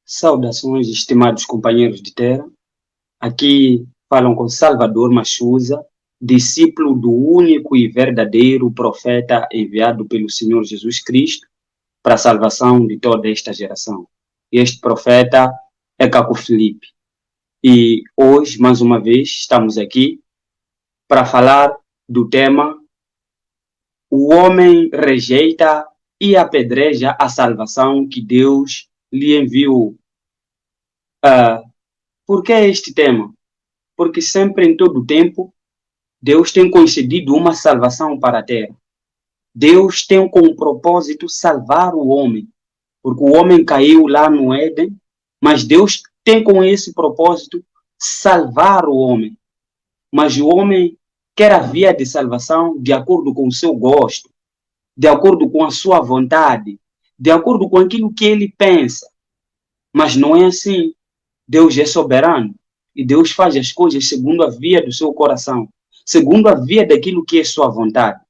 Saudações, estimados companheiros de terra. Aqui falam com Salvador Machuza, discípulo do único e verdadeiro profeta enviado pelo Senhor Jesus Cristo para a salvação de toda esta geração. Este profeta é Caco Filipe. E hoje, mais uma vez, estamos aqui para falar do tema: o homem rejeita e apedreja a salvação que Deus lhe enviou. Por que este tema? Porque sempre, em todo o tempo, Deus tem concedido uma salvação para a terra. Deus tem como propósito salvar o homem, porque o homem caiu lá no Éden, mas Deus tem com esse propósito salvar o homem. Mas o homem quer a via de salvação de acordo com o seu gosto, de acordo com a sua vontade, de acordo com aquilo que ele pensa. Mas não é assim. Deus é soberano e Deus faz as coisas segundo a via do seu coração, segundo a via daquilo que é sua vontade.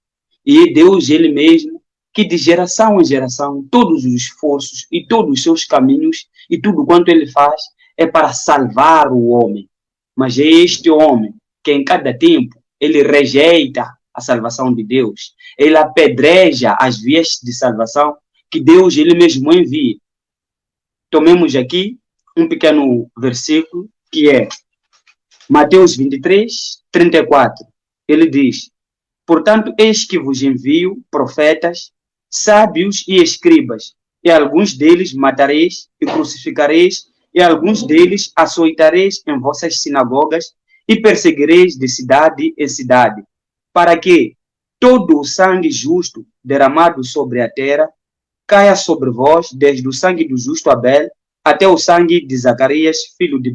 E é Deus ele mesmo que de geração em geração todos os esforços e todos os seus caminhos e tudo quanto ele faz é para salvar o homem. Mas é este homem que em cada tempo ele rejeita a salvação de Deus, ele apedreja as vias de salvação que Deus ele mesmo envia. Tomemos aqui um pequeno versículo que é Mateus 23, 34. Ele diz: portanto, eis que vos envio profetas, sábios e escribas, e alguns deles matareis e crucificareis, e alguns deles açoitareis em vossas sinagogas, e perseguireis de cidade em cidade, para que todo o sangue justo derramado sobre a terra caia sobre vós, desde o sangue do justo Abel até o sangue de Zacarias, filho de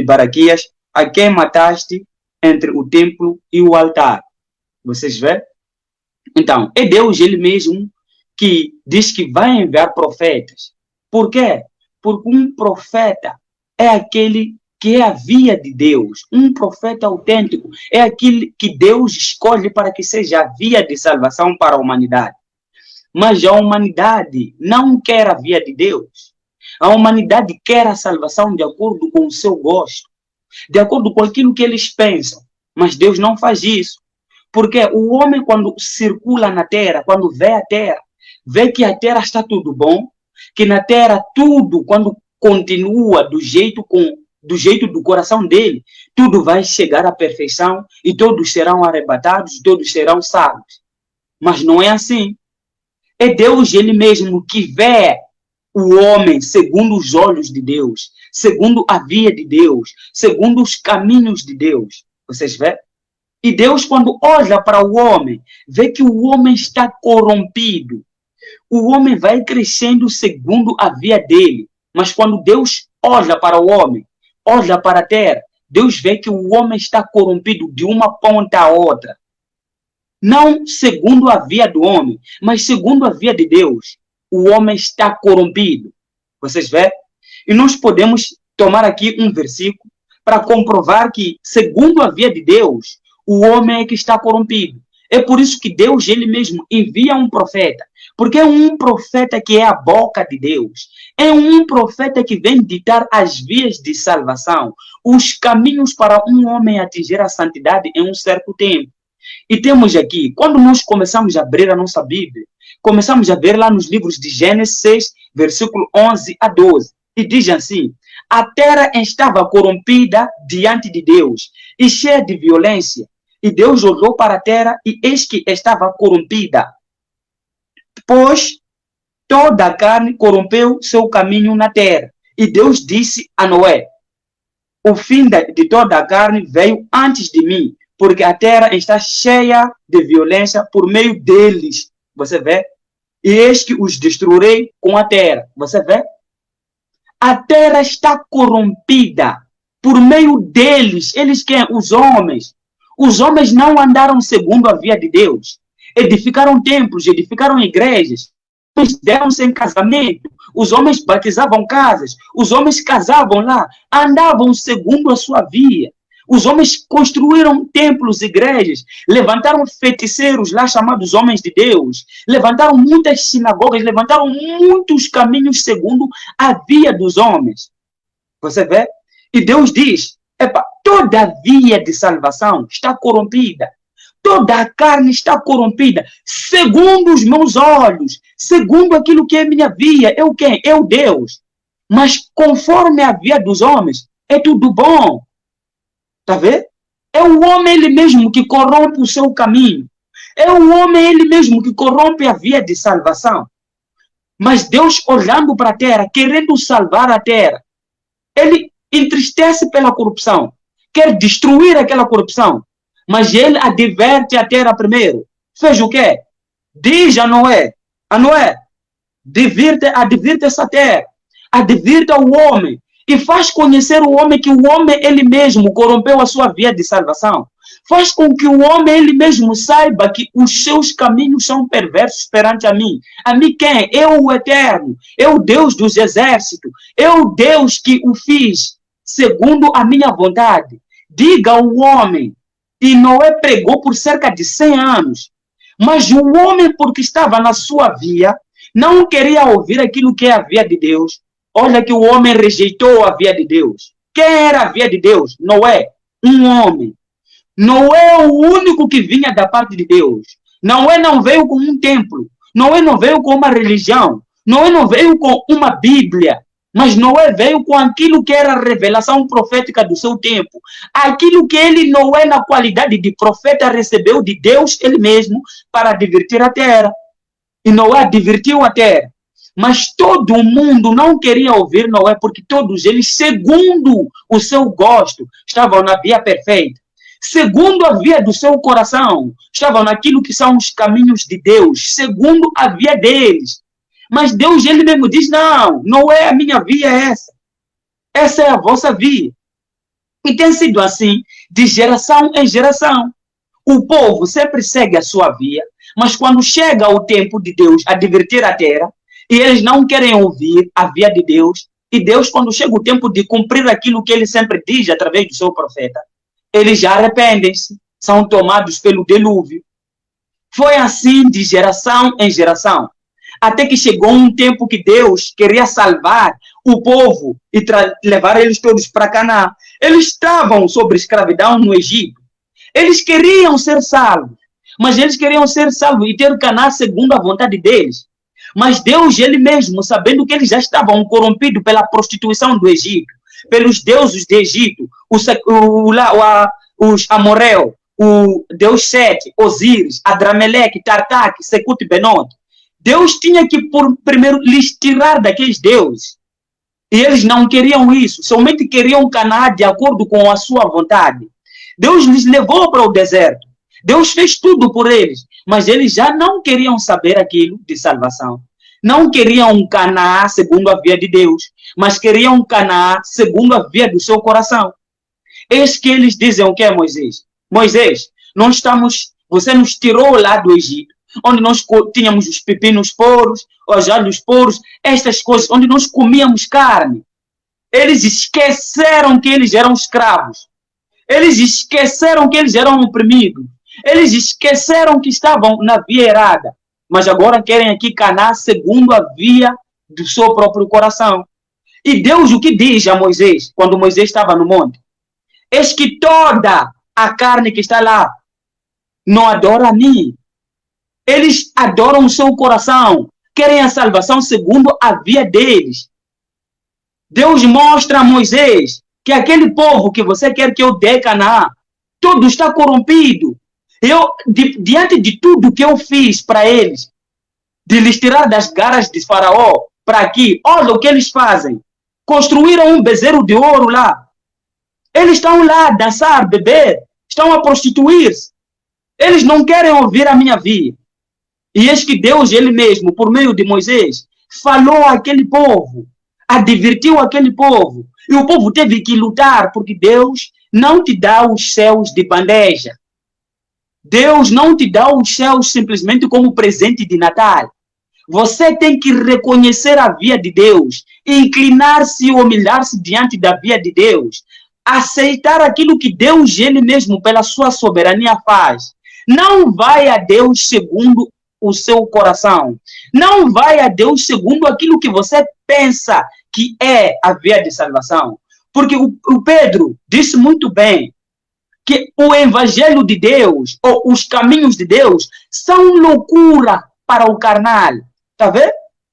Baraquias, a quem mataste entre o templo e o altar. Vocês vê? Então, é Deus ele mesmo que diz que vai enviar profetas. Por quê? Porque um profeta é aquele que é a via de Deus. Um profeta autêntico é aquele que Deus escolhe para que seja a via de salvação para a humanidade. Mas a humanidade não quer a via de Deus. A humanidade quer a salvação de acordo com o seu gosto, de acordo com aquilo que eles pensam. Mas Deus não faz isso. Porque o homem, quando circula na terra, quando vê a terra, vê que a terra está tudo bom, que na terra tudo, quando continua do jeito do coração dele, tudo vai chegar à perfeição e todos serão arrebatados, todos serão salvos. Mas não é assim. É Deus ele mesmo que vê o homem segundo os olhos de Deus, segundo a via de Deus, segundo os caminhos de Deus. Vocês vê? E Deus, quando olha para o homem, vê que o homem está corrompido. O homem vai crescendo segundo a via dele. Mas quando Deus olha para o homem, olha para a terra, Deus vê que o homem está corrompido de uma ponta a outra. Não segundo a via do homem, mas segundo a via de Deus. O homem está corrompido. Vocês vê? E nós podemos tomar aqui um versículo para comprovar que, segundo a via de Deus, o homem é que está corrompido. É por isso que Deus, ele mesmo, envia um profeta. Porque é um profeta que é a boca de Deus. É um profeta que vem ditar as vias de salvação, os caminhos para um homem atingir a santidade em um certo tempo. E temos aqui, quando nós começamos a abrir a nossa Bíblia, começamos a ver lá nos livros de Gênesis 6, versículo 11 a 12. E diz assim: a terra estava corrompida diante de Deus e cheia de violência. E Deus olhou para a terra e eis que estava corrompida, pois toda a carne corrompeu seu caminho na terra. E Deus disse a Noé: o fim de toda a carne veio antes de mim, porque a terra está cheia de violência por meio deles. Você vê? E eis que os destruirei com a terra. Você vê? A terra está corrompida por meio deles. Eles quem? Os homens. Os homens não andaram segundo a via de Deus. Edificaram templos, edificaram igrejas. Os homens deram-se em casamento. Os homens batizavam casas. Os homens casavam lá. Andavam segundo a sua via. Os homens construíram templos, igrejas, levantaram feiticeiros lá chamados homens de Deus, levantaram muitas sinagogas, levantaram muitos caminhos segundo a via dos homens. Você vê? E Deus diz, epa, toda a via de salvação está corrompida. Toda a carne está corrompida, segundo os meus olhos, segundo aquilo que é minha via. Eu quem? Eu Deus. Mas conforme a via dos homens, é tudo bom. Tá vendo? É o homem ele mesmo que corrompe o seu caminho. É o homem ele mesmo que corrompe a via de salvação. Mas Deus olhando para a terra, querendo salvar a terra, ele entristece pela corrupção, quer destruir aquela corrupção. Mas ele adverte a terra primeiro. Fez o quê? Diz a Noé, advirte essa terra, advirta o homem e faz conhecer o homem que o homem ele mesmo corrompeu a sua via de salvação. Faz com que o homem ele mesmo saiba que os seus caminhos são perversos perante a mim. A mim quem? Eu o Eterno, eu o Deus dos exércitos, eu o Deus que o fiz segundo a minha vontade. Diga ao homem. E Noé pregou por cerca de 100 anos. Mas o homem, porque estava na sua via, não queria ouvir aquilo que é a via de Deus. Olha que o homem rejeitou a via de Deus. Quem era a via de Deus? Noé, um homem. Noé é o único que vinha da parte de Deus. Noé não veio com um templo. Noé não veio com uma religião. Noé não veio com uma Bíblia. Mas Noé veio com aquilo que era a revelação profética do seu tempo. Aquilo que ele, Noé, na qualidade de profeta, recebeu de Deus ele mesmo para advertir a terra. E Noé advertiu a terra. Mas todo mundo não queria ouvir Noé, porque todos eles, segundo o seu gosto, estavam na via perfeita. Segundo a via do seu coração, estavam naquilo que são os caminhos de Deus, segundo a via deles. Mas Deus, ele mesmo diz, não é a minha via essa. Essa é a vossa via. E tem sido assim, de geração em geração. O povo sempre segue a sua via, mas quando chega o tempo de Deus advertir a terra, e eles não querem ouvir a via de Deus, e Deus, quando chega o tempo de cumprir aquilo que ele sempre diz através do seu profeta, eles já arrependem-se, são tomados pelo dilúvio. Foi assim de geração em geração. Até que chegou um tempo que Deus queria salvar o povo e levar eles todos para Canaã. Eles estavam sob escravidão no Egito. Eles queriam ser salvos, mas eles queriam ser salvos e ter Canaã segundo a vontade deles. Mas Deus, ele mesmo, sabendo que eles já estavam corrompidos pela prostituição do Egito, pelos deuses do Egito, os Amorreus, o Deus Sete, Osíris, Adrameleque, Tartaque, Secute e Benote, Deus tinha que, primeiro, lhes tirar daqueles deuses. E eles não queriam isso, somente queriam Canaã de acordo com a sua vontade. Deus lhes levou para o deserto. Deus fez tudo por eles, mas eles já não queriam saber aquilo de salvação. Não queriam Canaã segundo a via de Deus, mas queriam Canaã segundo a via do seu coração. Eis que eles dizem o que é Moisés? Moisés, você nos tirou lá do Egito, onde nós tínhamos os pepinos poros, os alhos poros, estas coisas, onde nós comíamos carne. Eles esqueceram que eles eram escravos. Eles esqueceram que eles eram oprimidos. Eles esqueceram que estavam na via errada. Mas agora querem aqui Canaã segundo a via do seu próprio coração. E Deus o que diz a Moisés, quando Moisés estava no monte? Eis que toda a carne que está lá não adora a mim. Eles adoram o seu coração, querem a salvação segundo a via deles. Deus mostra a Moisés que aquele povo que você quer que eu dê Canaã, tudo está corrompido. Diante de tudo que eu fiz para eles, de lhes tirar das garras de Faraó para aqui, olha o que eles fazem. Construíram um bezerro de ouro lá. Eles estão lá a dançar, beber, estão a prostituir-se. Eles não querem ouvir a minha via. E eis que Deus, ele mesmo, por meio de Moisés, falou àquele povo, advertiu aquele povo. E o povo teve que lutar, porque Deus não te dá os céus de bandeja. Deus não te dá os céus simplesmente como presente de Natal. Você tem que reconhecer a via de Deus, inclinar-se e humilhar-se diante da via de Deus. aceitar aquilo que Deus ele mesmo, pela sua soberania, faz. Não vai a Deus segundo o seu coração. Não vai a Deus segundo aquilo que você pensa que é a via de salvação. Porque o Pedro disse muito bem que o evangelho de Deus, ou os caminhos de Deus, são loucura para o carnal. Tá vendo?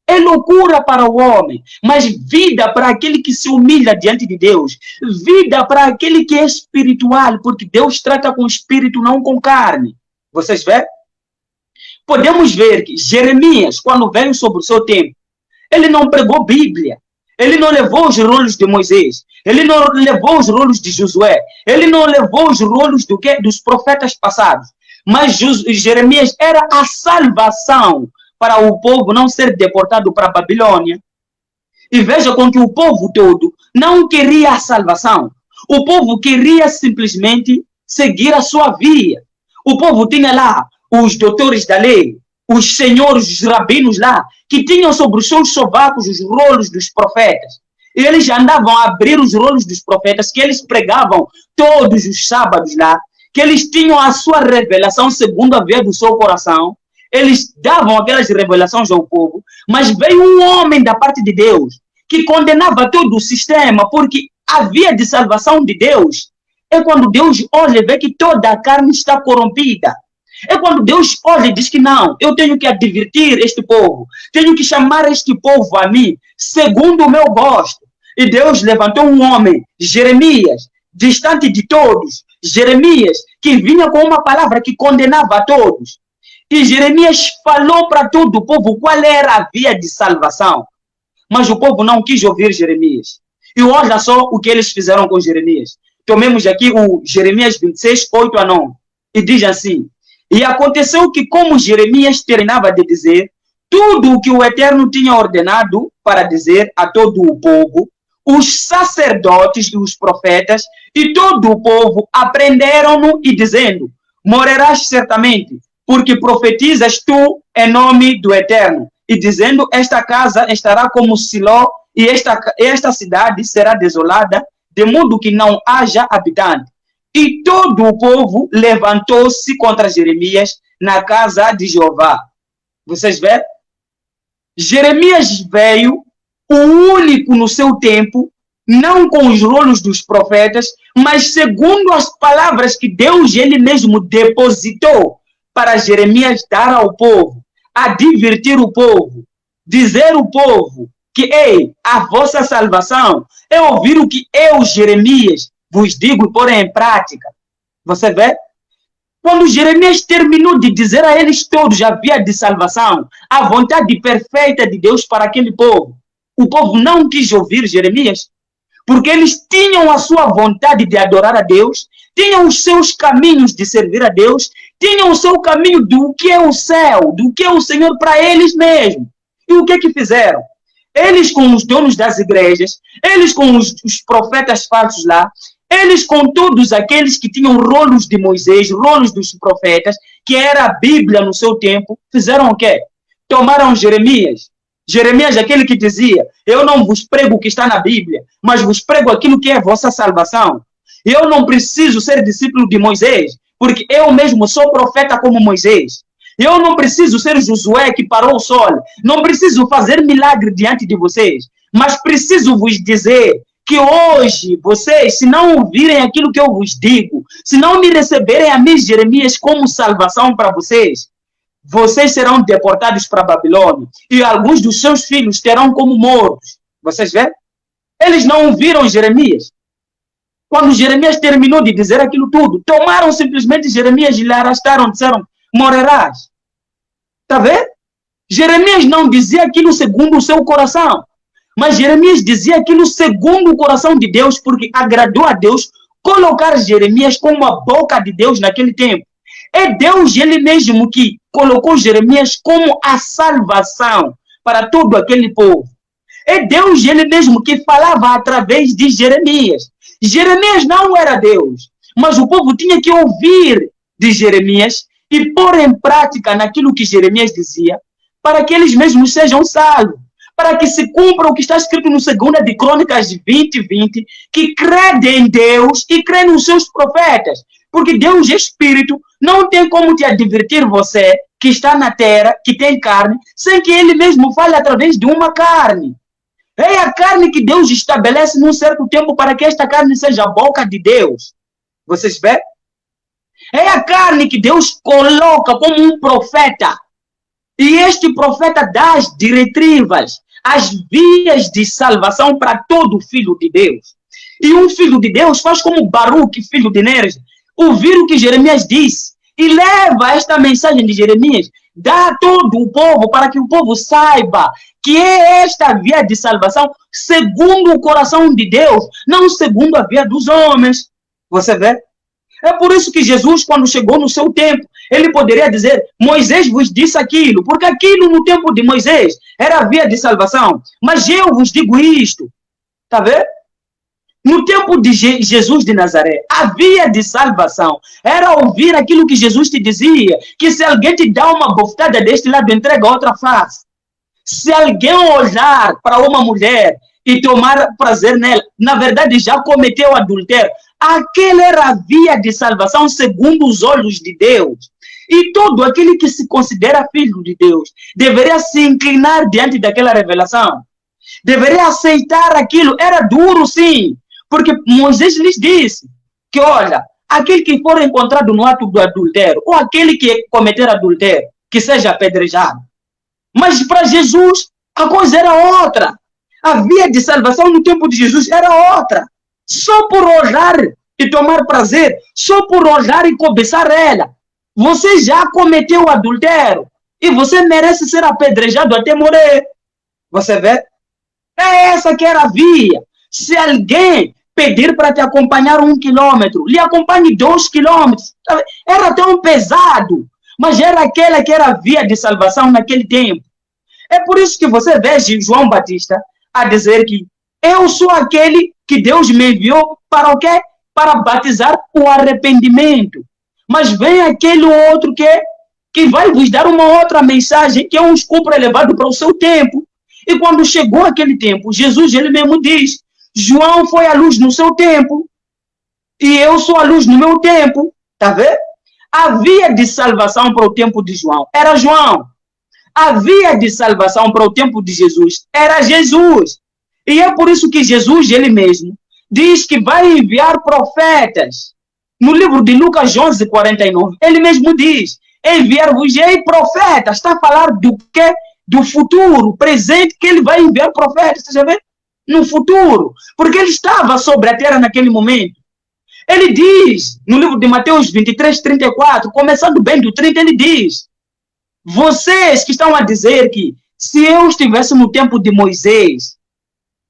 É loucura para o homem, mas vida para aquele que se humilha diante de Deus. Vida para aquele que é espiritual, porque Deus trata com espírito, não com carne. Vocês veem? Podemos ver que Jeremias, quando veio sobre o seu tempo, ele não pregou Bíblia. Ele não levou os rolos de Moisés. Ele não levou os rolos de Josué. Ele não levou os rolos dos profetas passados. Mas Jeremias era a salvação para o povo não ser deportado para a Babilônia. E veja com que o povo todo não queria a salvação. O povo queria simplesmente seguir a sua via. O povo tinha lá os doutores da lei, os senhores, os rabinos lá, que tinham sobre os seus sovacos os rolos dos profetas. E eles andavam a abrir os rolos dos profetas, que eles pregavam todos os sábados lá, que eles tinham a sua revelação segundo a via do seu coração. Eles davam aquelas revelações ao povo, mas veio um homem da parte de Deus que condenava todo o sistema, porque a via de salvação de Deus é quando Deus olha e vê que toda a carne está corrompida. É quando Deus olha e diz que não, eu tenho que advertir este povo, tenho que chamar este povo a mim, segundo o meu gosto. E Deus levantou um homem, Jeremias, distante de todos, Jeremias, que vinha com uma palavra que condenava a todos. E Jeremias falou para todo o povo qual era a via de salvação. Mas o povo não quis ouvir Jeremias. E olha só o que eles fizeram com Jeremias. Tomemos aqui o Jeremias 26, 8 a 9. E diz assim: e aconteceu que, como Jeremias terminava de dizer tudo o que o Eterno tinha ordenado para dizer a todo o povo, os sacerdotes e os profetas e todo o povo aprenderam-no e dizendo: morrerás certamente, porque profetizas tu em nome do Eterno, e dizendo: esta casa estará como Siló, e esta cidade será desolada, de modo que não haja habitante. E todo o povo levantou-se contra Jeremias na casa de Jeová. Vocês veem? Jeremias veio, o único no seu tempo, não com os rolos dos profetas, mas segundo as palavras que Deus ele mesmo depositou para Jeremias dar ao povo, advertir o povo, dizer ao povo que, ei, a vossa salvação é ouvir o que eu, Jeremias, vos digo e pôr em prática. Você vê? Quando Jeremias terminou de dizer a eles todos a via de salvação, a vontade perfeita de Deus para aquele povo, o povo não quis ouvir Jeremias, porque eles tinham a sua vontade de adorar a Deus, tinham os seus caminhos de servir a Deus, tinham o seu caminho do que é o céu, do que é o Senhor para eles mesmos. E o que fizeram? Eles com os donos das igrejas, eles com os profetas falsos lá, eles com todos aqueles que tinham rolos de Moisés, rolos dos profetas, que era a Bíblia no seu tempo, fizeram o quê? Tomaram Jeremias. Jeremias, aquele que dizia: eu não vos prego o que está na Bíblia, mas vos prego aquilo que é vossa salvação. Eu não preciso ser discípulo de Moisés, porque eu mesmo sou profeta como Moisés. Eu não preciso ser Josué que parou o sol. Não preciso fazer milagre diante de vocês. Mas preciso vos dizer que hoje vocês, se não ouvirem aquilo que eu vos digo, se não me receberem a mim, Jeremias, como salvação para vocês, vocês serão deportados para a Babilônia. E alguns dos seus filhos terão como mortos. Vocês veem? Eles não ouviram Jeremias. Quando Jeremias terminou de dizer aquilo tudo, tomaram simplesmente Jeremias e lhe arrastaram, disseram: morrerás. Está vendo? Jeremias não dizia aquilo segundo o seu coração, mas Jeremias dizia aquilo segundo o coração de Deus, porque agradou a Deus colocar Jeremias como a boca de Deus naquele tempo. É Deus ele mesmo que colocou Jeremias como a salvação para todo aquele povo. É Deus ele mesmo que falava através de Jeremias. Jeremias não era Deus, mas o povo tinha que ouvir de Jeremias e pôr em prática naquilo que Jeremias dizia, para que eles mesmos sejam salvos, para que se cumpra o que está escrito no 2 de Crônicas 20:20, que crê em Deus e crê nos seus profetas. Porque Deus é Espírito, não tem como te advertir você que está na terra, que tem carne, sem que Ele mesmo fale através de uma carne. É a carne que Deus estabelece num certo tempo para que esta carne seja a boca de Deus. Vocês veem? É a carne que Deus coloca como um profeta. E este profeta dá as diretivas, as vias de salvação para todo filho de Deus. E um filho de Deus faz como Baruque, filho de Neres, ouvir o que Jeremias disse e leva esta mensagem de Jeremias, dá a todo o povo para que o povo saiba que é esta via de salvação segundo o coração de Deus, não segundo a via dos homens. Você vê? É por isso que Jesus, quando chegou no seu tempo, ele poderia dizer, Moisés vos disse aquilo, porque aquilo no tempo de Moisés era a via de salvação. Mas eu vos digo isto, tá vendo? No tempo de Jesus de Nazaré, a via de salvação era ouvir aquilo que Jesus te dizia, que se alguém te dá uma bofetada deste lado, entrega outra face. Se alguém olhar para uma mulher e tomar prazer nela, na verdade já cometeu adultério. Aquela era a via de salvação segundo os olhos de Deus. E todo aquele que se considera filho de Deus deveria se inclinar diante daquela revelação. Deveria aceitar aquilo. Era duro, sim. Porque Moisés lhes disse que, olha, aquele que for encontrado no ato do adultério, ou aquele que cometer adultério, que seja apedrejado. Mas para Jesus, a coisa era outra. A via de salvação no tempo de Jesus era outra. Só por olhar e tomar prazer, só por olhar e cobiçar ela, você já cometeu adultério e você merece ser apedrejado até morrer. Você vê? É essa que era a via. Se alguém pedir para te acompanhar 1 quilômetro, lhe acompanhe 2 quilômetros. Era tão pesado, mas era aquela que era a via de salvação naquele tempo. É por isso que você vê João Batista a dizer que eu sou aquele que Deus me enviou para o quê? Para batizar o arrependimento. Mas vem aquele outro que vai vos dar uma outra mensagem, que é um escopo elevado para o seu tempo. E quando chegou aquele tempo, Jesus ele mesmo diz, João foi a luz no seu tempo, e eu sou a luz no meu tempo. Tá vendo? A via de salvação para o tempo de João era João. A via de salvação para o tempo de Jesus era Jesus. E é por isso que Jesus, ele mesmo, diz que vai enviar profetas. No livro de Lucas 11:49, ele mesmo diz, enviar-vos-ei profetas. Está a falar do quê? Do futuro, presente, que ele vai enviar profetas. Você já vê? No futuro. Porque ele estava sobre a terra naquele momento. Ele diz, no livro de Mateus 23:34, começando bem do 30, ele diz, vocês que estão a dizer que se eu estivesse no tempo de Moisés,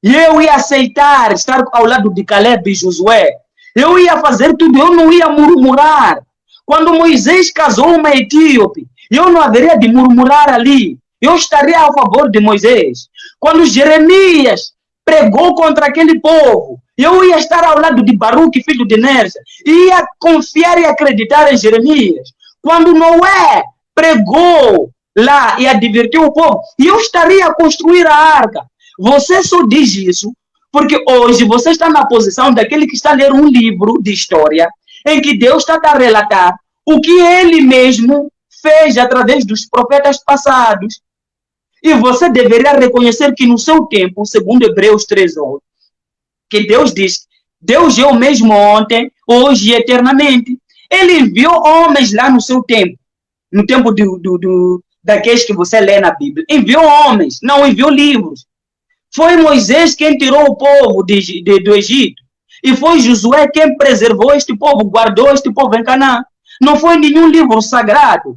eu ia aceitar estar ao lado de Caleb e Josué, eu ia fazer tudo, eu não ia murmurar. Quando Moisés casou uma etíope, eu não haveria de murmurar ali. Eu estaria a favor de Moisés. Quando Jeremias pregou contra aquele povo, eu ia estar ao lado de Baruque, filho de Neres, ia confiar e acreditar em Jeremias. Quando Noé pregou lá e advertiu o povo, eu estaria a construir a arca. Você só diz isso porque hoje você está na posição daquele que está a ler um livro de história em que Deus está a relatar o que ele mesmo fez através dos profetas passados. E você deveria reconhecer que no seu tempo, segundo Hebreus 3:11, que Deus diz, Deus é o mesmo ontem, hoje e eternamente. Ele enviou homens lá no seu tempo, no tempo daqueles que você lê na Bíblia. Enviou homens, não enviou livros. Foi Moisés quem tirou o povo do Egito. E foi Josué quem preservou este povo, guardou este povo em Canaã. Não foi nenhum livro sagrado.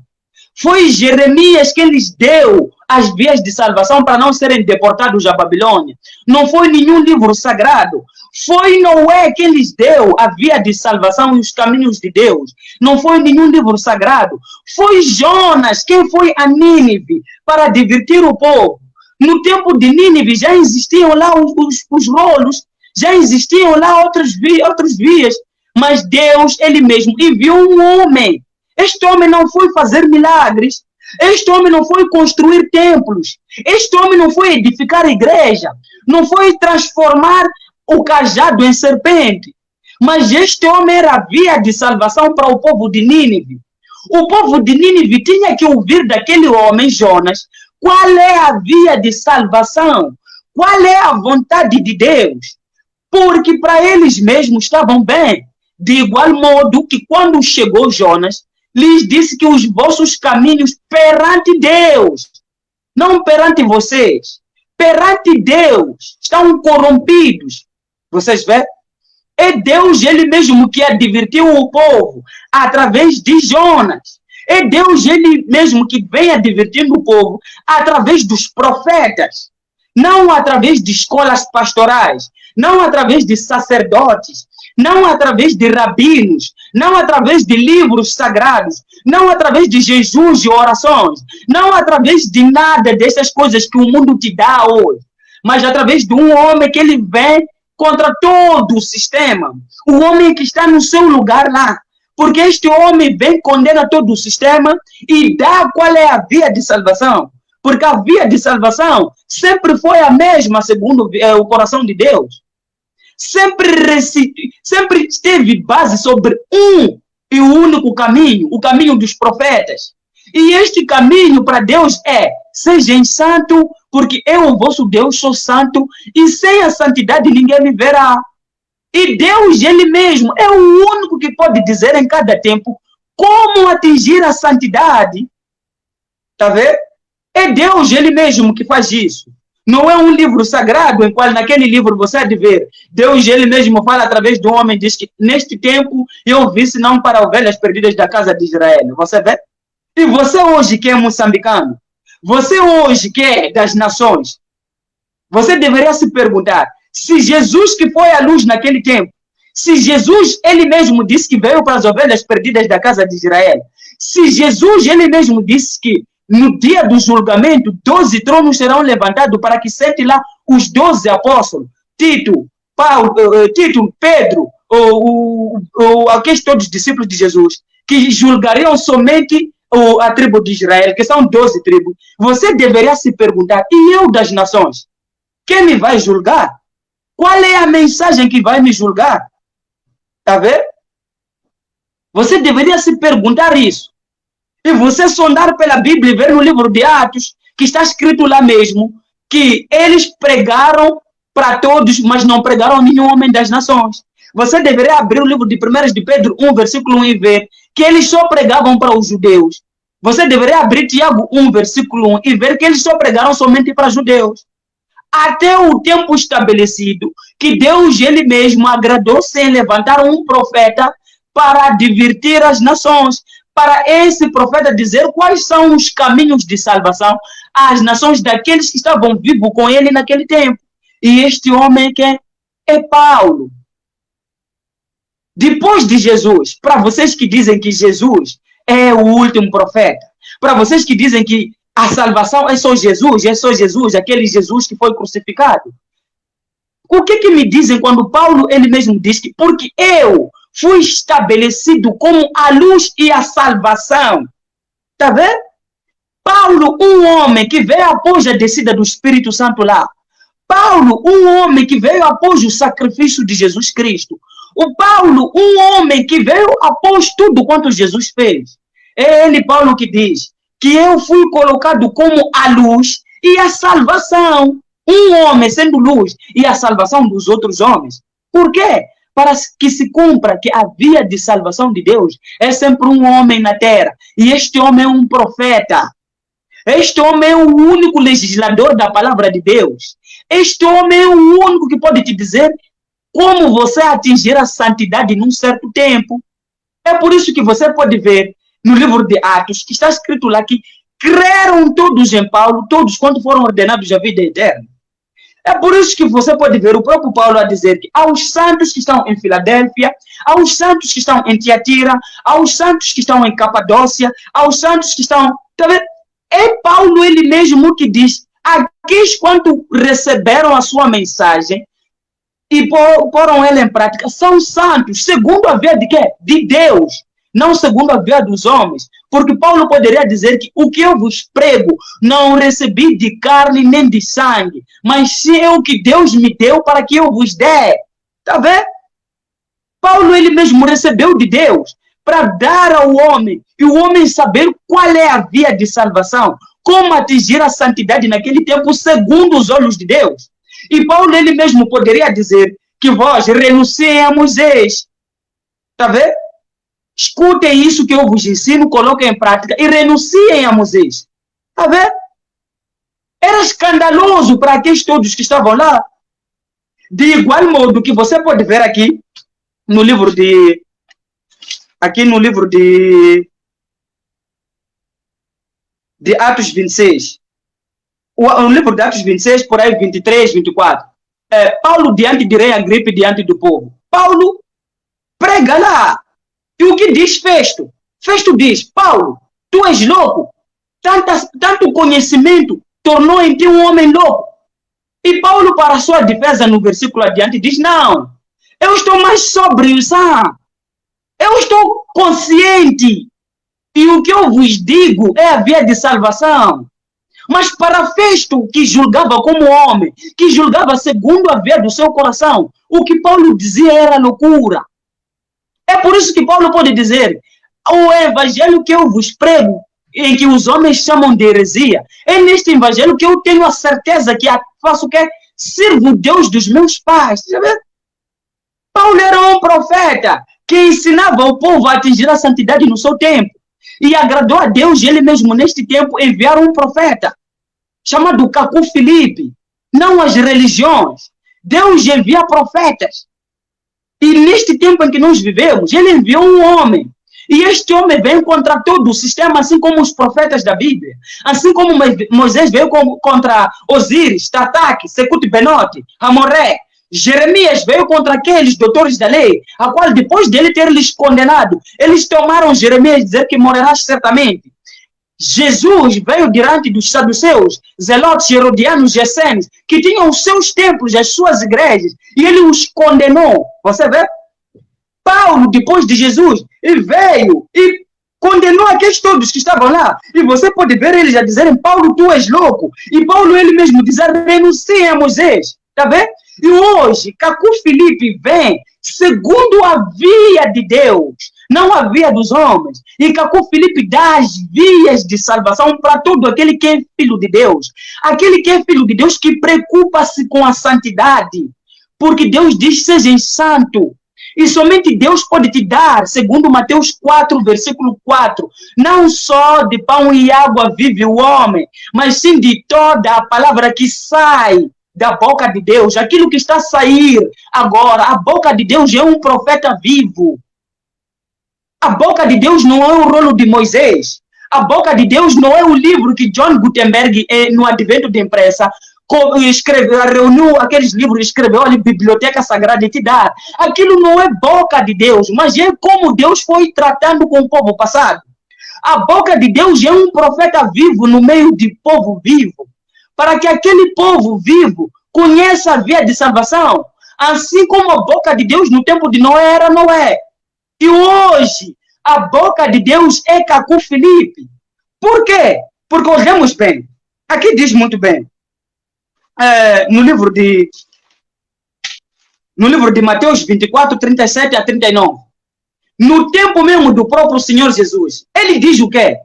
Foi Jeremias quem lhes deu as vias de salvação para não serem deportados à Babilônia. Não foi nenhum livro sagrado. Foi Noé quem lhes deu a via de salvação e os caminhos de Deus. Não foi nenhum livro sagrado. Foi Jonas quem foi a Nínive para divertir o povo. No tempo de Nínive já existiam lá os rolos, já existiam lá outras vias, mas Deus, ele mesmo, enviou um homem. Este homem não foi fazer milagres, Este homem não foi construir templos. Este homem não foi edificar igreja. Não foi transformar o cajado em serpente. Mas este homem era a via de salvação para o povo de Nínive. O povo de Nínive tinha que ouvir daquele homem, Jonas, qual é a via de salvação, qual é a vontade de Deus. Porque para eles mesmos estavam bem. De igual modo que quando chegou Jonas, lhes disse que os vossos caminhos perante Deus, não perante vocês, perante Deus, estão corrompidos. Vocês veem? É Deus ele mesmo que advertiu o povo através de Jonas. É Deus ele mesmo que vem advertindo o povo através dos profetas. Não através de escolas pastorais, não através de sacerdotes, não através de rabinos, não através de livros sagrados, não através de jejuns e orações, não através de nada dessas coisas que o mundo te dá hoje, mas através de um homem que ele vem contra todo o sistema, o homem que está no seu lugar lá, porque este homem vem, condena todo o sistema e dá qual é a via de salvação, porque a via de salvação sempre foi a mesma, segundo o coração de Deus. Sempre teve base sobre um e o único caminho, o caminho dos profetas. E este caminho para Deus é: sejam santos, porque eu, o vosso Deus, sou santo, e sem a santidade ninguém me verá. E Deus, ele mesmo, é o único que pode dizer em cada tempo como atingir a santidade. Tá vendo? É Deus, ele mesmo, que faz isso. Não é um livro sagrado em qual naquele livro você há de ver. Deus ele mesmo fala através do homem, diz que neste tempo eu vi senão para ovelhas perdidas da casa de Israel. Você vê? E você hoje que é moçambicano, você hoje que é das nações, você deveria se perguntar se Jesus que foi a luz naquele tempo, se Jesus ele mesmo disse que veio para as ovelhas perdidas da casa de Israel, se Jesus ele mesmo disse que no dia do julgamento, 12 tronos serão levantados para que sentem lá os 12 apóstolos. Tito, Pedro, aqueles todos os discípulos de Jesus, que julgariam somente a tribo de Israel, que são 12 tribos. Você deveria se perguntar, e eu das nações? Quem me vai julgar? Qual é a mensagem que vai me julgar? Tá vendo? Você deveria se perguntar isso. E você sondar pela Bíblia e ver no livro de Atos, que está escrito lá mesmo, que eles pregaram para todos, mas não pregaram a nenhum homem das nações. Você deveria abrir o livro de 1 de Pedro 1, versículo 1 e ver que eles só pregavam para os judeus. Você deveria abrir Tiago 1, versículo 1 e ver que eles só pregaram somente para judeus. Até o tempo estabelecido, que Deus ele mesmo agradou-se em levantar um profeta para advertir as nações, para esse profeta dizer quais são os caminhos de salvação às nações daqueles que estavam vivos com ele naquele tempo. E este homem que é Paulo. Depois de Jesus, para vocês que dizem que Jesus é o último profeta, para vocês que dizem que a salvação é só Jesus, aquele Jesus que foi crucificado, o que me dizem quando Paulo ele mesmo diz que porque eu fui estabelecido como a luz e a salvação. Está vendo? Paulo, um homem que veio após a descida do Espírito Santo lá. Paulo, um homem que veio após o sacrifício de Jesus Cristo. O Paulo, um homem que veio após tudo quanto Jesus fez. É ele, Paulo, que diz que eu fui colocado como a luz e a salvação. Um homem sendo luz e a salvação dos outros homens. Por quê? Para que se cumpra que a via de salvação de Deus é sempre um homem na terra. E este homem é um profeta. Este homem é o único legislador da palavra de Deus. Este homem é o único que pode te dizer como você atingir a santidade num certo tempo. É por isso que você pode ver no livro de Atos, que está escrito lá que creram todos em Paulo, todos quando foram ordenados à vida eterna. É por isso que você pode ver o próprio Paulo a dizer que aos santos que estão em Filadélfia, aos santos que estão em Tiatira, aos santos que estão em Capadócia, aos santos que estão... Tá vendo? É Paulo ele mesmo que diz, aqueles quando receberam a sua mensagem e poram ela em prática, são santos, segundo a via de quê? De Deus. não segundo a via dos homens. Porque Paulo poderia dizer que o que eu vos prego não recebi de carne nem de sangue, mas sim é o que Deus me deu para que eu vos dê. Está vendo? Paulo ele mesmo recebeu de Deus para dar ao homem, e o homem saber qual é a via de salvação, como atingir a santidade naquele tempo segundo os olhos de Deus. E Paulo ele mesmo poderia dizer que vós renunciem a Moisés. Está vendo? Escutem isso que eu vos ensino, coloquem em prática e renunciem a Moisés. Está vendo? Era escandaloso para aqueles todos que estavam lá. De igual modo que você pode ver aqui no livro de Atos 26. O livro de Atos 26, por aí 23, 24. Paulo diante de rei Agripa e diante do povo. Paulo prega lá. E o que diz Festo? Festo diz, Paulo, tu és louco. Tanto conhecimento tornou em ti um homem louco. E Paulo, para sua defesa, no versículo adiante, diz, não, eu estou mais sóbrio, sabe? Eu estou consciente. E o que eu vos digo é a via de salvação. Mas para Festo, que julgava como homem, que julgava segundo a via do seu coração, o que Paulo dizia era loucura. É por isso que Paulo pode dizer, o evangelho que eu vos prego, em que os homens chamam de heresia, é neste evangelho que eu tenho a certeza que faço o que? Sirvo o Deus dos meus pais. Paulo era um profeta que ensinava o povo a atingir a santidade no seu tempo. E agradou a Deus, ele mesmo neste tempo enviar um profeta, chamado Cacu Filipe, não as religiões. Deus envia profetas. E neste tempo em que nós vivemos, ele enviou um homem. E este homem veio contra todo o sistema, assim como os profetas da Bíblia. Assim como Moisés veio contra Osíris, Tataque, Secute-Benote, Amoré. Jeremias veio contra aqueles doutores da lei, a qual depois dele ter lhes condenado, eles tomaram Jeremias dizer que morrerás certamente. Jesus veio diante dos saduceus, zelotes, herodianos, gessenes, que tinham os seus templos, as suas igrejas, e ele os condenou. Você vê? Paulo, depois de Jesus, ele veio e condenou aqueles todos que estavam lá. E você pode ver eles já dizerem, Paulo, tu és louco. E Paulo, ele mesmo, dizer, renuncia a Moisés. Está vendo? E hoje, Cacu Filipe vem segundo a via de Deus, não a via dos homens. E Cacu Filipe dá as vias de salvação para todo aquele que é filho de Deus. Aquele que é filho de Deus que preocupa-se com a santidade. Porque Deus diz, sejam santo. E somente Deus pode te dar, segundo Mateus 4, versículo 4, não só de pão e água vive o homem, mas sim de toda a palavra que sai da boca de Deus, aquilo que está a sair agora. A boca de Deus é um profeta vivo. A boca de Deus não é o rolo de Moisés. A boca de Deus não é o livro que John Gutenberg, no advento da imprensa, escreveu, reuniu aqueles livros, escreveu ali, Biblioteca Sagrada e te dá. Aquilo não é boca de Deus, mas é como Deus foi tratando com o povo passado. A boca de Deus é um profeta vivo no meio de povo vivo, para que aquele povo vivo conheça a via de salvação, assim como a boca de Deus no tempo de Noé era Noé. E hoje, a boca de Deus é Cacu Filipe. Por quê? Porque olhamos bem. Aqui diz muito bem. No livro de Mateus 24, 37 a 39. No tempo mesmo do próprio Senhor Jesus. Ele diz o quê?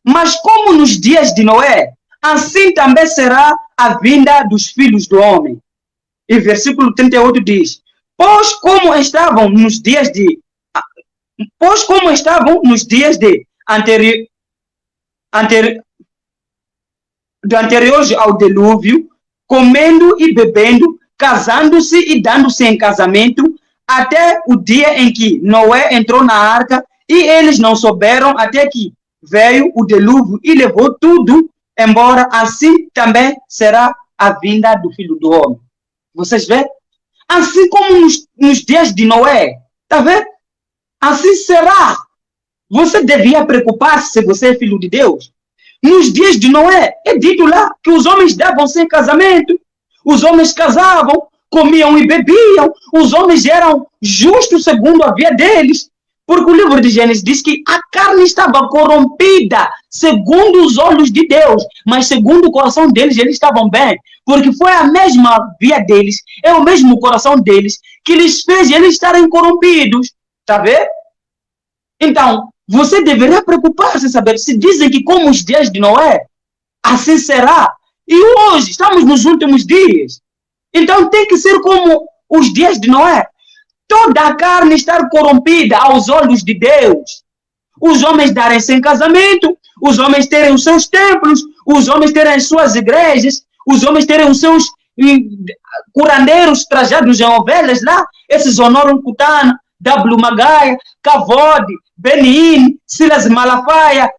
Mas como nos dias de Noé, assim também será a vinda dos filhos do homem. E versículo 38 diz, pois como estavam nos dias anteriores ao dilúvio, comendo e bebendo, casando-se e dando-se em casamento, até o dia em que Noé entrou na arca, e eles não souberam até que veio o dilúvio e levou tudo embora. Assim também será a vinda do Filho do Homem. Vocês veem? Assim como nos dias de Noé, tá vendo? Assim será. Você devia preocupar-se se você é filho de Deus. Nos dias de Noé, é dito lá que os homens davam-se em casamento, os homens casavam, comiam e bebiam, os homens eram justos segundo a via deles, Porque o livro de Gênesis diz que a carne estava corrompida segundo os olhos de Deus, mas segundo o coração deles, eles estavam bem. Porque foi a mesma via deles, é o mesmo coração deles, que lhes fez eles estarem corrompidos. Está vendo? Então, você deveria preocupar-se, saber, se dizem que como os dias de Noé, assim será. E hoje, estamos nos últimos dias. Então, tem que ser como os dias de Noé. Toda a carne estar corrompida aos olhos de Deus. Os homens darem-se em casamento, os homens terem os seus templos, os homens terem as suas igrejas, os homens terem os seus curandeiros trajados em ovelhas lá, esses Honorum Kutana, W. Magaia, Kavod, Benin, Silas Malafaia,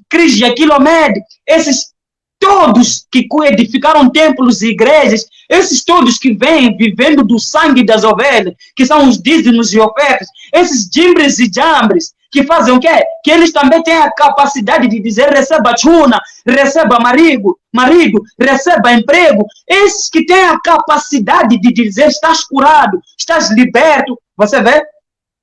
Krishna Kilomed, esses todos que edificaram templos e igrejas, esses todos que vêm vivendo do sangue das ovelhas, que são os dízimos e ofertas, esses jimbres e jambres, que fazem o quê? Que eles também têm a capacidade de dizer receba chuna, receba marido, receba emprego. Esses que têm a capacidade de dizer estás curado, estás liberto, você vê?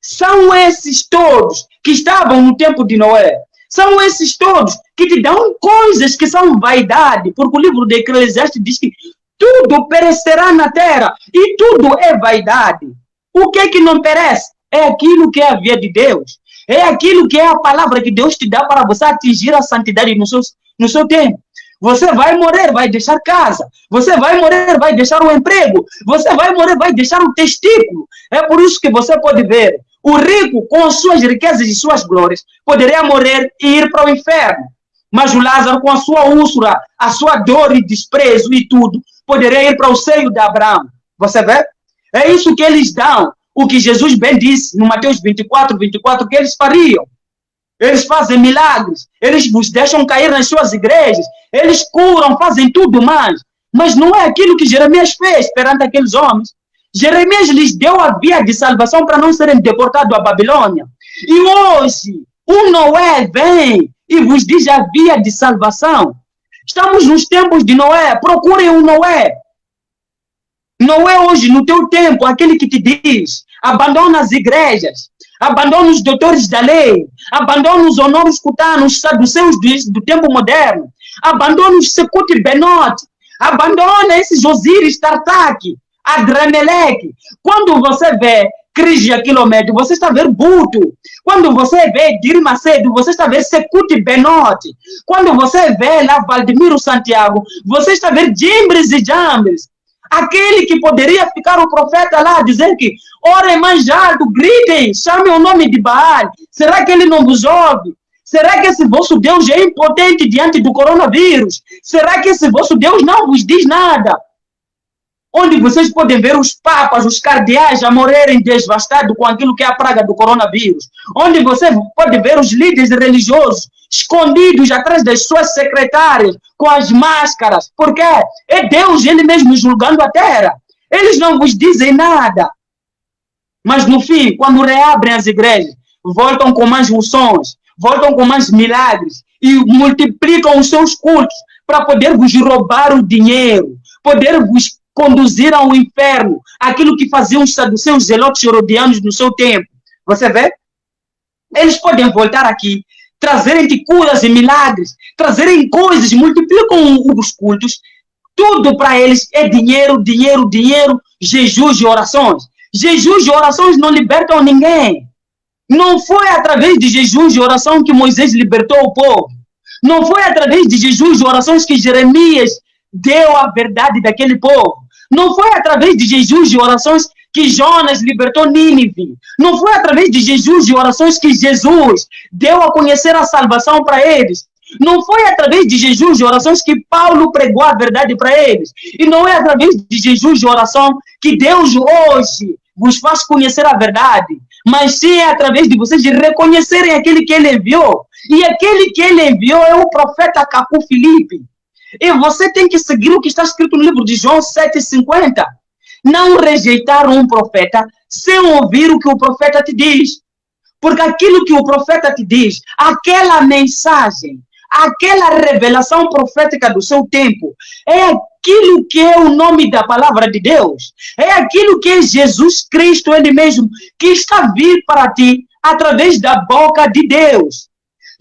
São esses todos que estavam no tempo de Noé. São esses todos que te dão coisas que são vaidade, porque o livro de Eclesiastes diz que tudo perecerá na terra e tudo é vaidade. O que é que não perece? É aquilo que é a via de Deus. É aquilo que é a palavra que Deus te dá para você atingir a santidade no seu tempo. Você vai morrer, vai deixar casa. Você vai morrer, vai deixar o emprego. Você vai morrer, vai deixar o testículo. É por isso que você pode ver o rico, com as suas riquezas e suas glórias, poderia morrer e ir para o inferno. Mas o Lázaro, com a sua úlcera, a sua dor e desprezo e tudo, poderia ir para o seio de Abraão. Você vê? É isso que eles dão. O que Jesus bem disse no Mateus 24, que eles fariam. Eles fazem milagres. Eles vos deixam cair nas suas igrejas. Eles curam, fazem tudo mais. Mas não é aquilo que Jeremias fez perante aqueles homens. Jeremias lhes deu a via de salvação para não serem deportados à Babilônia. E hoje, o Noé vem e vos diz a via de salvação. Estamos nos tempos de Noé. Procurem o Noé. Noé hoje, no teu tempo, aquele que te diz, abandona as igrejas, abandona os doutores da lei, abandona os honoros cutanos, saduceus do tempo moderno, abandona os Secuti Benot, abandona esses Osíris Tartak, Adrameleque. Quando você vê Krishna Kilomed, você está vendo Buto. Quando você vê Dir Macedo, você está vendo Secuti Benot. Quando você vê lá Valdemiro Santiago, você está vendo Jimbres e Jambres. Aquele que poderia ficar o profeta lá, dizer que orem mais alto, gritem, chamem o nome de Baal. Será que ele não vos ouve? Será que esse vosso Deus é impotente diante do coronavírus? Será que esse vosso Deus não vos diz nada? Onde vocês podem ver os papas, os cardeais a morrerem devastados com aquilo que é a praga do coronavírus. Onde você pode ver os líderes religiosos escondidos atrás das suas secretárias, com as máscaras. Porque é Deus, ele mesmo julgando a terra. Eles não vos dizem nada. Mas no fim, quando reabrem as igrejas, voltam com mais unções, voltam com mais milagres e multiplicam os seus cultos para poder vos roubar o dinheiro, poder vos conduzir ao inferno, aquilo que faziam os saduceus zelotes herodianos no seu tempo. Você vê? Eles podem voltar aqui, trazerem-te curas e milagres, trazerem coisas, multiplicam os cultos, tudo para eles é dinheiro, dinheiro, dinheiro, jejuns e orações. Jejuns e orações não libertam ninguém. Não foi através de jejuns e oração que Moisés libertou o povo. Não foi através de jejuns e orações que Jeremias deu a verdade daquele povo. Não foi através de jejuns e orações que Jonas libertou Nínive. Não foi através de jejuns e orações que Jesus deu a conhecer a salvação para eles. Não foi através de jejuns e orações que Paulo pregou a verdade para eles. E não é através de jejuns e oração que Deus hoje vos faz conhecer a verdade. Mas sim é através de vocês reconhecerem aquele que ele enviou. E aquele que ele enviou é o profeta Cacu Filipe. E você tem que seguir o que está escrito no livro de João 7,50. Não rejeitar um profeta sem ouvir o que o profeta te diz. Porque aquilo que o profeta te diz, aquela mensagem, aquela revelação profética do seu tempo, é aquilo que é o nome da palavra de Deus. É aquilo que é Jesus Cristo, ele mesmo, que está a vir para ti através da boca de Deus.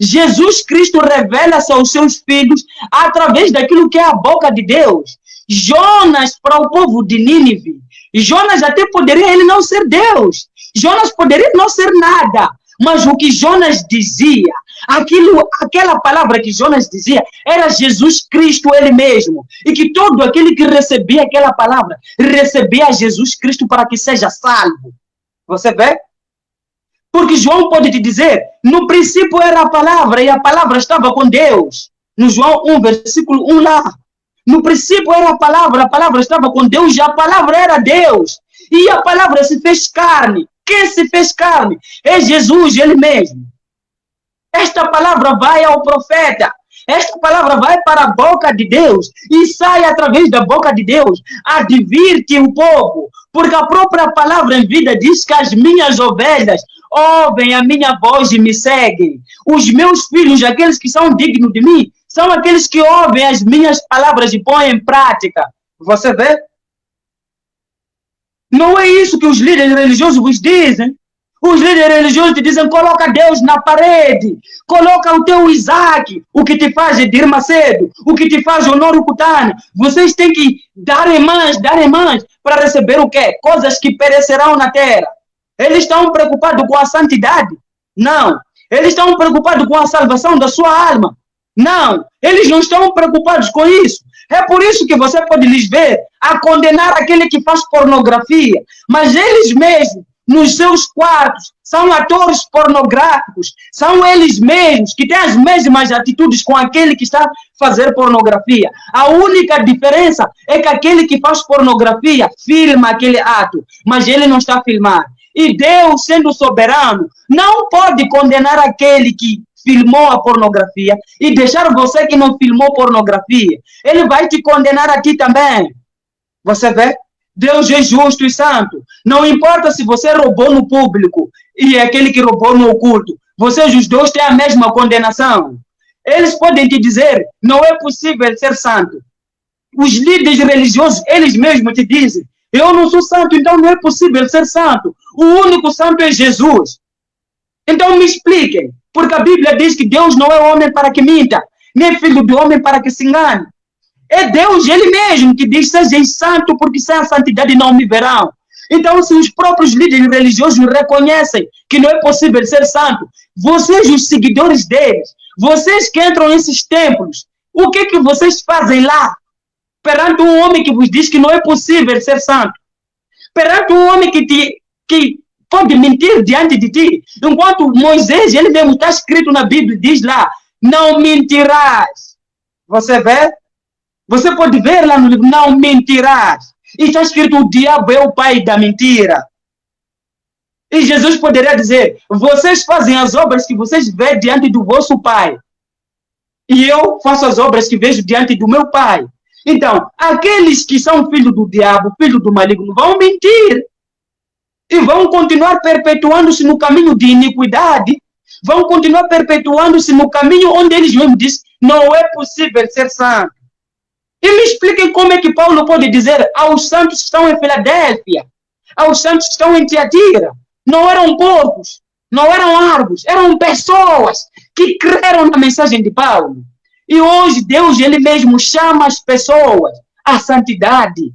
Jesus Cristo revela-se aos seus filhos através daquilo que é a boca de Deus. Jonas para o povo de Nínive. Jonas até poderia ele não ser Deus. Jonas poderia não ser nada. Mas o que Jonas dizia, aquela palavra que Jonas dizia, era Jesus Cristo ele mesmo. E que todo aquele que recebia aquela palavra, recebia Jesus Cristo para que seja salvo. Você vê? Porque João pode te dizer, no princípio era a palavra e a palavra estava com Deus. No João 1, versículo 1 lá. No princípio era a palavra estava com Deus e a palavra era Deus. E a palavra se fez carne. Quem se fez carne? É Jesus, ele mesmo. Esta palavra vai ao profeta. Esta palavra vai para a boca de Deus e sai através da boca de Deus. Advirte o povo, porque a própria palavra em vida diz que as minhas ovelhas ouvem a minha voz e me seguem. Os meus filhos, aqueles que são dignos de mim, são aqueles que ouvem as minhas palavras e põem em prática. Você vê? Não é isso que os líderes religiosos vos dizem. Os líderes religiosos te dizem, coloca Deus na parede, coloca o teu Isaac, o que te faz Edir Macedo, o que te faz Honório Cutana. Vocês têm que dar em mãos para receber o quê? Coisas que perecerão na terra. Eles estão preocupados com a santidade? Não. Eles estão preocupados com a salvação da sua alma? Não. Eles não estão preocupados com isso. É por isso que você pode lhes ver a condenar aquele que faz pornografia. Mas eles mesmos, nos seus quartos, são atores pornográficos. São eles mesmos que têm as mesmas atitudes com aquele que está a fazer pornografia. A única diferença é que aquele que faz pornografia filma aquele ato, mas ele não está a filmar. E Deus, sendo soberano, não pode condenar aquele que filmou a pornografia e deixar você que não filmou pornografia. Ele vai te condenar a ti também. Você vê? Deus é justo e santo. Não importa se você roubou no público e aquele que roubou no oculto. Vocês os dois têm a mesma condenação. Eles podem te dizer, não é possível ser santo. Os líderes religiosos, eles mesmos te dizem, eu não sou santo, então não é possível ser santo. O único santo é Jesus. Então me expliquem, porque a Bíblia diz que Deus não é homem para que minta, nem filho de homem para que se engane. É Deus, ele mesmo, que diz, sejam santo, porque sem a santidade não me verão. Então, se os próprios líderes religiosos reconhecem que não é possível ser santo, vocês, os seguidores deles, vocês que entram nesses templos, o que vocês fazem lá? Perante um homem que vos diz que não é possível ser santo. Perante um homem que pode mentir diante de ti. Enquanto Moisés, ele mesmo está escrito na Bíblia, diz lá, não mentirás. Você vê? Você pode ver lá no livro, não mentirás. E está escrito, o diabo é o pai da mentira. E Jesus poderia dizer, vocês fazem as obras que vocês veem diante do vosso pai. E eu faço as obras que vejo diante do meu pai. Então, aqueles que são filhos do diabo, filhos do maligno, vão mentir. E vão continuar perpetuando-se no caminho de iniquidade. Vão continuar perpetuando-se no caminho onde eles mesmos dizem, não é possível ser santo. E me expliquem como é que Paulo pode dizer aos santos que estão em Filadélfia, aos santos que estão em Tiatira, não eram porcos, não eram árvores, eram pessoas que creram na mensagem de Paulo. E hoje Deus, ele mesmo chama as pessoas à santidade.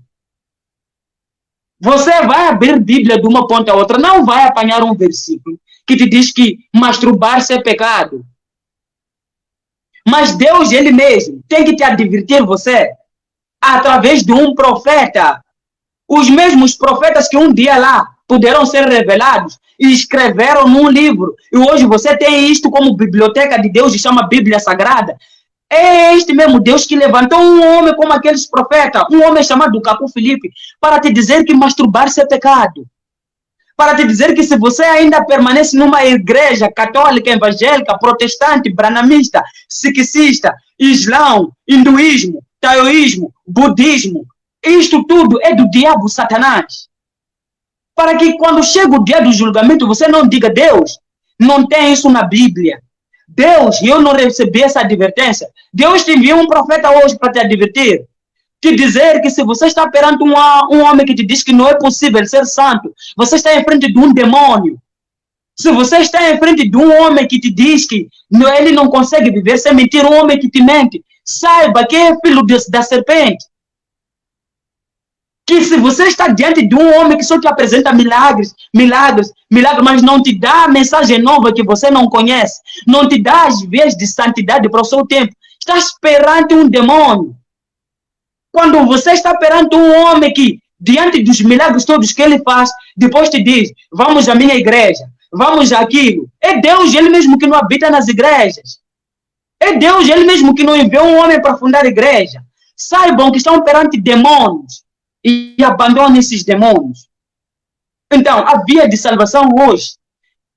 Você vai abrir Bíblia de uma ponta a outra, não vai apanhar um versículo que te diz que masturbar-se é pecado. Mas Deus, ele mesmo, tem que te advertir você através de um profeta. Os mesmos profetas que um dia lá puderam ser revelados e escreveram num livro. E hoje você tem isto como biblioteca de Deus e chama Bíblia Sagrada. É este mesmo Deus que levantou um homem como aqueles profetas, um homem chamado Caco Filipe, para te dizer que masturbar-se é pecado. Para te dizer que se você ainda permanece numa igreja católica, evangélica, protestante, branamista, sikhisista, islão, hinduísmo, taoísmo, budismo, isto tudo é do diabo Satanás. Para que quando chega o dia do julgamento, você não diga, Deus, não tem isso na Bíblia. Deus, eu não recebi essa advertência. Deus te enviou um profeta hoje para te advertir. Te dizer que se você está perante um homem que te diz que não é possível ser santo, você está em frente de um demônio. Se você está em frente de um homem que te diz que ele não consegue viver sem mentir, um homem que te mente, saiba que é filho da serpente. Que se você está diante de um homem que só te apresenta milagres, mas não te dá a mensagem nova que você não conhece, não te dá as vias de santidade para o seu tempo, estás perante um demônio. Quando você está perante um homem que, diante dos milagres todos que ele faz, depois te diz, vamos à minha igreja, vamos àquilo. É Deus ele mesmo que não habita nas igrejas. É Deus ele mesmo que não enviou um homem para fundar a igreja. Saibam que estão perante demônios e abandonem esses demônios. Então, a via de salvação hoje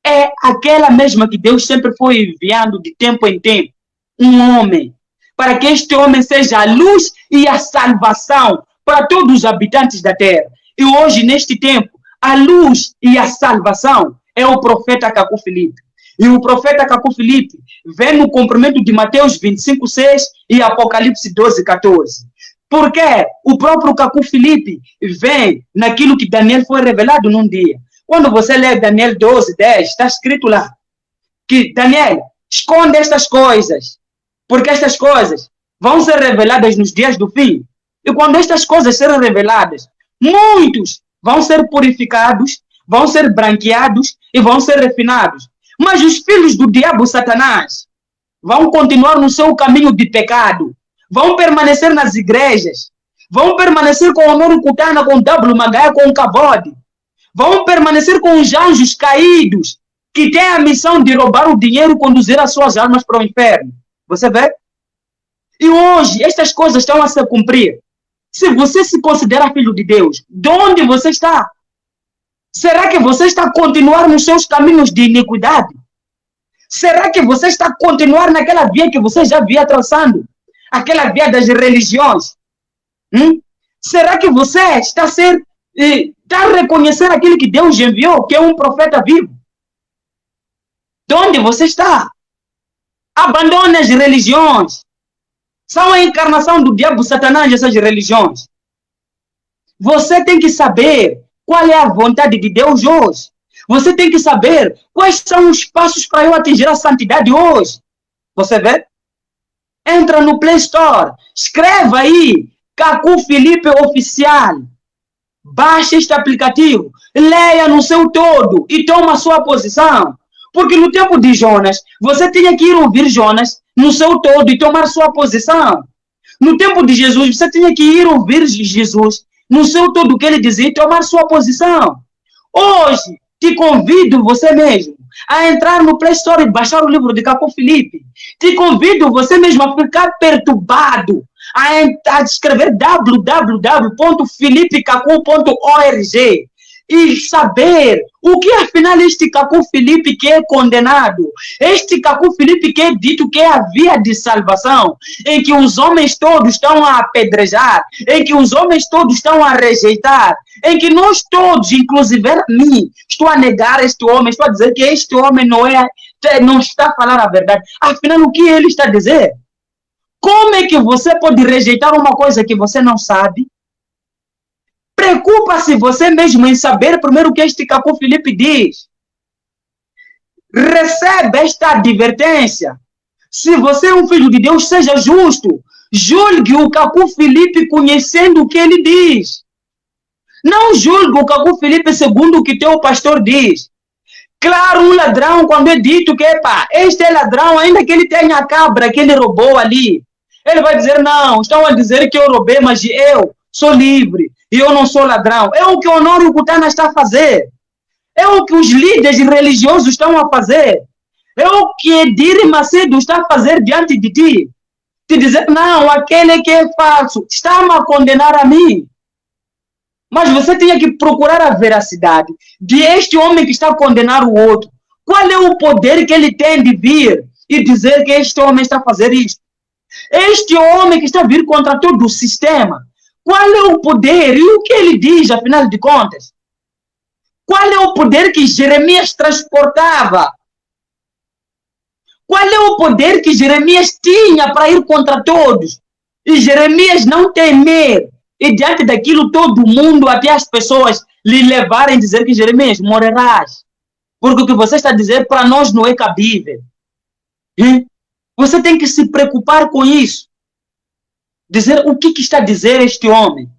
é aquela mesma que Deus sempre foi enviando de tempo em tempo. Um homem. Para que este homem seja a luz e a salvação para todos os habitantes da terra. E hoje, neste tempo, a luz e a salvação é o profeta Cacu Filipe. E o profeta Cacu Filipe vem no cumprimento de Mateus 25:6 e Apocalipse 12:14. Porque o próprio Cacu Filipe vem naquilo que Daniel foi revelado num dia. Quando você lê Daniel 12:10, está escrito lá que Daniel esconde estas coisas, porque estas coisas vão ser reveladas nos dias do fim. E quando estas coisas serem reveladas, muitos vão ser purificados, vão ser branqueados e vão ser refinados. Mas os filhos do diabo Satanás vão continuar no seu caminho de pecado, vão permanecer nas igrejas, vão permanecer com o Honor Kutana, com o W Magaia, com o Cabode, vão permanecer com os anjos caídos, que têm a missão de roubar o dinheiro e conduzir as suas almas para o inferno. Você vê? E hoje, estas coisas estão a se cumprir. Se você se considera filho de Deus, de onde você está? Será que você está a continuar nos seus caminhos de iniquidade? Será que você está a continuar naquela via que você já via traçando? Aquela via das religiões? Será que você está a reconhecer aquilo que Deus enviou, que é um profeta vivo? De onde você está? Abandone as religiões. São a encarnação do diabo Satanás, essas religiões. Você tem que saber qual é a vontade de Deus hoje. Você tem que saber quais são os passos para eu atingir a santidade hoje. Você vê? Entra no Play Store, escreva aí, Cacu Filipe Oficial. Baixe este aplicativo, leia no seu todo e toma a sua posição. Porque no tempo de Jonas, você tinha que ir ouvir Jonas no seu todo e tomar sua posição. No tempo de Jesus, você tinha que ir ouvir Jesus no seu todo o que ele dizia e tomar sua posição. Hoje, te convido você mesmo a entrar no Play Store e baixar o livro de Cacu Filipe. Te convido você mesmo a ficar perturbado, a escrever www.filipecacu.org e saber o que afinal este Cacu Filipe que é condenado, este Cacu Filipe que é dito que é a via de salvação, em que os homens todos estão a apedrejar, em que os homens todos estão a rejeitar, em que nós todos, inclusive a mim, estou a negar este homem, estou a dizer que este homem não está a falar a verdade. Afinal, o que ele está a dizer? Como é que você pode rejeitar uma coisa que você não sabe? Preocupa-se você mesmo em saber primeiro o que este Cacu Filipe diz. Recebe esta advertência. Se você é um filho de Deus, seja justo. Julgue o Cacu Filipe conhecendo o que ele diz. Não julgue o Cacu Filipe segundo o que teu pastor diz. Claro, um ladrão, quando é dito que este é ladrão, ainda que ele tenha a cabra que ele roubou ali, ele vai dizer, não, estão a dizer que eu roubei, mas eu sou livre e eu não sou ladrão. É o que o Honório Kutana está a fazer. É o que os líderes religiosos estão a fazer. É o que Edir Macedo está a fazer diante de ti. Te dizer, não, aquele que é falso está a condenar a mim. Mas você tinha que procurar a veracidade de este homem que está a condenar o outro. Qual é o poder que ele tem de vir e dizer que este homem está a fazer isto? Este homem que está a vir contra todo o sistema. Qual é o poder e o que ele diz, afinal de contas? Qual é o poder que Jeremias transportava? Qual é o poder que Jeremias tinha para ir contra todos? E Jeremias não temer. E diante daquilo, todo mundo, até as pessoas, lhe levarem a dizer que Jeremias, morrerás. Porque o que você está a dizer para nós não é cabível. Hein? Você tem que se preocupar com isso. Dizer o que está a dizer este homem.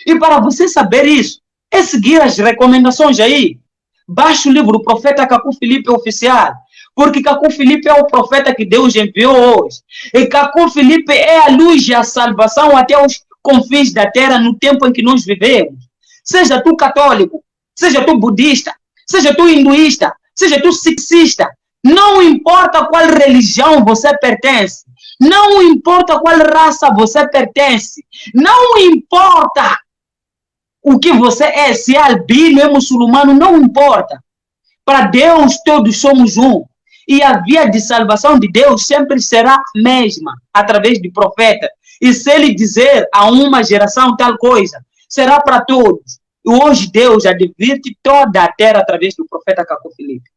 E para você saber isso, é seguir as recomendações aí. Baixe o livro do profeta Cacu Filipe oficial. Porque Cacu Filipe é o profeta que Deus enviou hoje. E Cacu Filipe é a luz e a salvação até os confins da terra no tempo em que nós vivemos. Seja tu católico, seja tu budista, seja tu hinduísta, seja tu sixista, não importa qual religião você pertence, não importa qual raça você pertence, não importa o que você é, se é albino, é muçulmano, não importa. Para Deus todos somos um. E a via de salvação de Deus sempre será a mesma, através de profeta. E se ele dizer a uma geração tal coisa, será para todos. E hoje Deus adverte toda a terra através do profeta Cacu Filipe.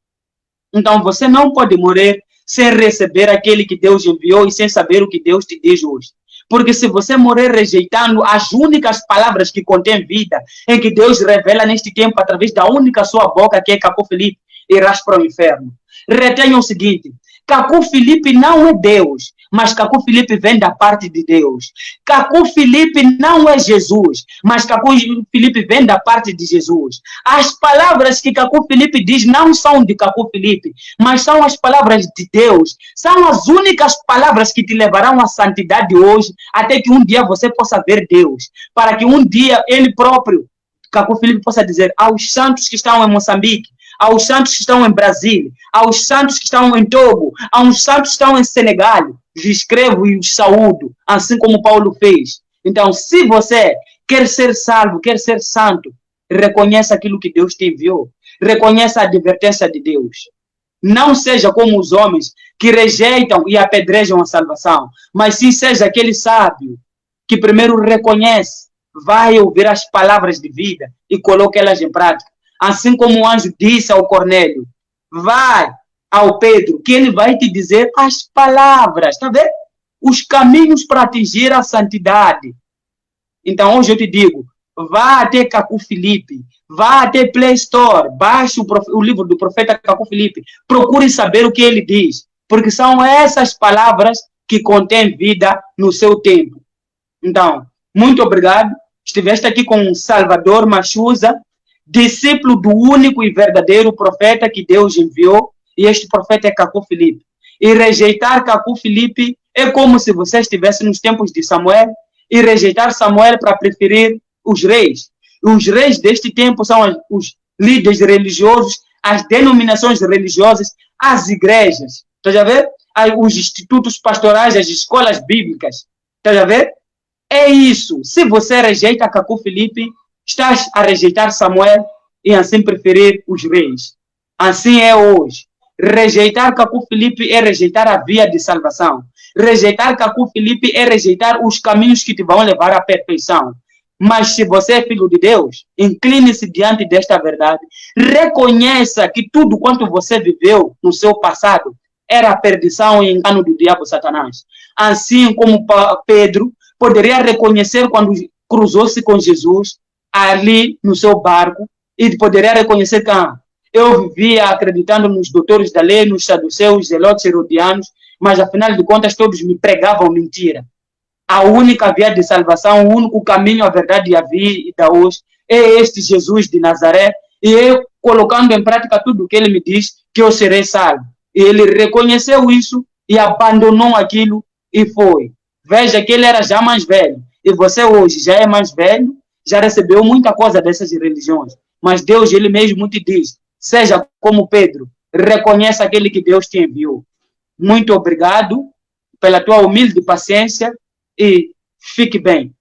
Então você não pode morrer sem receber aquele que Deus enviou e sem saber o que Deus te diz hoje. Porque se você morrer rejeitando as únicas palavras que contêm vida, em que Deus revela neste tempo através da única sua boca, que é Cacu Filipe, irás para o inferno. Retenham o seguinte, Cacu Filipe não é Deus, mas Cacu Filipe vem da parte de Deus. Cacu Filipe não é Jesus, mas Cacu Filipe vem da parte de Jesus. As palavras que Cacu Filipe diz não são de Cacu Filipe, mas são as palavras de Deus. São as únicas palavras que te levarão à santidade hoje, até que um dia você possa ver Deus. Para que um dia ele próprio, Cacu Filipe, possa dizer aos santos que estão em Moçambique, aos santos que estão em Brasília, aos santos que estão em Togo, aos santos que estão em Senegal, os escrevo e os saúdo, assim como Paulo fez. Então, se você quer ser salvo, quer ser santo, reconheça aquilo que Deus te enviou, reconheça a advertência de Deus. Não seja como os homens que rejeitam e apedrejam a salvação, mas sim seja aquele sábio que primeiro reconhece, vai ouvir as palavras de vida e coloca elas em prática. Assim como o anjo disse ao Cornélio, vai ao Pedro, que ele vai te dizer as palavras, está vendo? Os caminhos para atingir a santidade. Então hoje eu te digo, vá até Cacu Filipe, vá até Play Store, baixe o livro do profeta Cacu Filipe, procure saber o que ele diz, porque são essas palavras que contêm vida no seu tempo. Então, muito obrigado. Estiveste aqui com Salvador Machuza, discípulo do único e verdadeiro profeta que Deus enviou, e este profeta é Cacu Filipe. E rejeitar Cacu Filipe é como se você estivesse nos tempos de Samuel e rejeitar Samuel para preferir os reis. Os reis deste tempo são os líderes religiosos, as denominações religiosas, as igrejas. Está a ver? Os institutos pastorais, as escolas bíblicas. Está a ver? É isso. Se você rejeita Cacu Filipe, estás a rejeitar Samuel e assim preferir os reis. Assim é hoje. Rejeitar Cacu Filipe é rejeitar a via de salvação. Rejeitar Cacu Filipe é rejeitar os caminhos que te vão levar à perfeição. Mas se você é filho de Deus, incline-se diante desta verdade. Reconheça que tudo quanto você viveu no seu passado era a perdição e engano do diabo Satanás. Assim como Pedro poderia reconhecer quando cruzou-se com Jesus ali no seu barco e poderia reconhecer que eu vivia acreditando nos doutores da lei, nos saduceus, zelotes, herodianos, mas afinal de contas todos me pregavam mentira. A única via de salvação, o único caminho, a verdade e a vida hoje é este Jesus de Nazaré, e eu colocando em prática tudo o que ele me diz, que eu serei salvo. E ele reconheceu isso e abandonou aquilo e foi. Veja que ele era já mais velho, e você hoje já é mais velho, já recebeu muita coisa dessas religiões, mas Deus, ele mesmo te diz, seja como Pedro, reconheça aquele que Deus te enviou. Muito obrigado pela tua humilde paciência e fique bem.